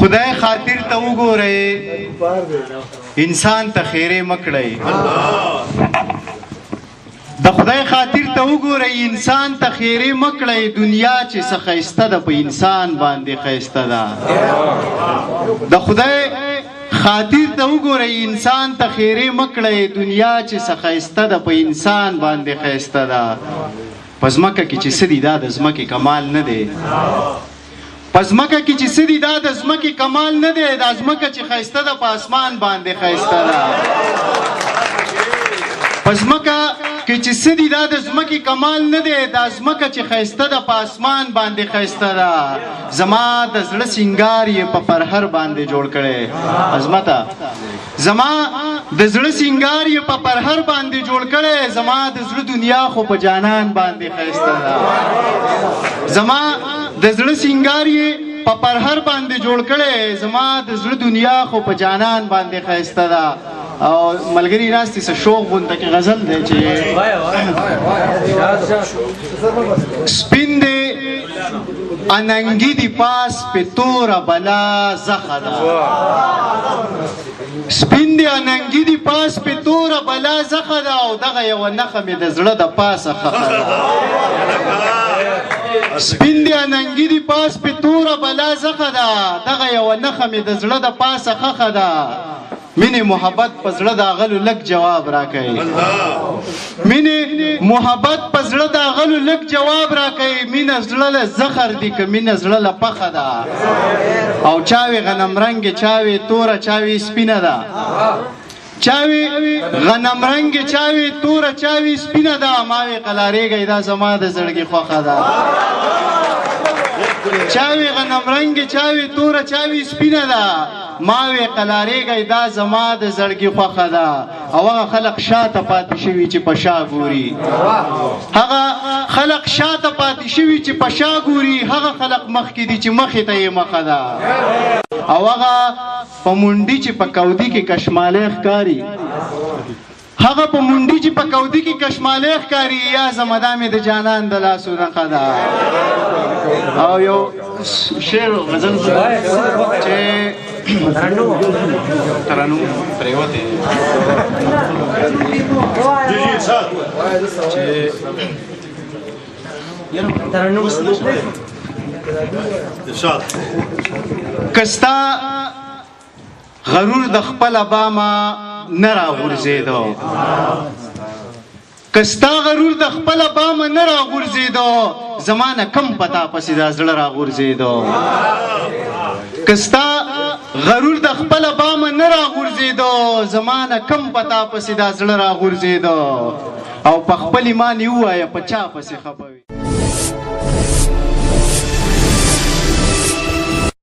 خدای خاطر ته وګورئ انسان ته خیرې مه کړئ د خدای خاطر ته وګورئ انسان ته خیرې مه کړئ دنیا چې څه ښایسته ده په انسان باندې ښایسته ده د خدای خاطر ته وګورئ انسان ته خیرې مه کړئ دنیا چې څه ښایسته ده په انسان باندې ښایسته ده په ځمکه کې چې څه دي دا د ځمکې کمال نه دی په ځمکه کې چې څه دي دا د ځمکې کمال نه دی دا ځمکه چې ښایسته ده په اسمان باندې ښایسته ده په ځمکه کې چې څه دي دا د ځمکې کمال نه دی دا ځمکه چې ښایسته ده په اسمان باندې ښایسته ده زما د زړه سینګار یې په پرهر باندې جوړ کړی عظمته زما د زړه سینګار یې په پرهر باندې جوړ کړی زما د زړه دنیا خو په جانان باندې ښایسته ده زما د زړه سینګار یې په پرهر باندې جوړ کړی زما د زړه دنیا خو په جانان باندې ښایسته ده او ملګری ناستې څه شوق غونډه کې غزل دی چې سپین دی اننګي دی پاس په توره بلا زخه ده سپین دی اننګي دی پاس په توره بلا زخه ده او دغه یوه نښه مې د زړه د پاسه خښه ده سپین دی اننګي دی پاس په توره بلا زخه ده دغه یوه نښه مې د زړه د پاسه خښه ده مینې محبت په زړه د اغلو لږ جواب راکوي مینې محبت په زړه د اغلو لږ جواب راکوي مینه زړه له زخر دي که مینه زړه له پخه ده او چاوې غنم رنګې چاوې توره چاوې سپینه ده چاوې غنم رنګې چاوې توره چاوې سپینه ده ماوې قلاریږئ دا زما د زړګي خوښه ده چاوې غنم رنګې چاوې توره چاوې سپینه ده ماوې قلاریږئ دا زما د زړګي خوښه ده او هغه خلق شاته پاتې شوي چې په شا ګوري هغه خلق شاته پاتې شوي چې په شا ګوري هغه خلق مخکې دي چې مخې ته یې مخه ده او هغه په منډي چې په کودي کې کشمالی ښکاري هغه په منډي چې په کودي کې کشمالی ښکاري یا زمدا مې د جانان د لاسو نښه ده او یو شعر غزل چې ترانو پریوته کستا غرور د خپل بامه نه راغورځېدو کستا غرور د خپل بامه نه راغورځېدو زمانه کم پتا پسې دا زړه راغورځېدو کستا غرور د خپل بامه نه راغورځېدو زمانه کم پتا پسې دا زړه راغورځېدو او په خپل ایمان یې ووایه په چا پسې خفه وي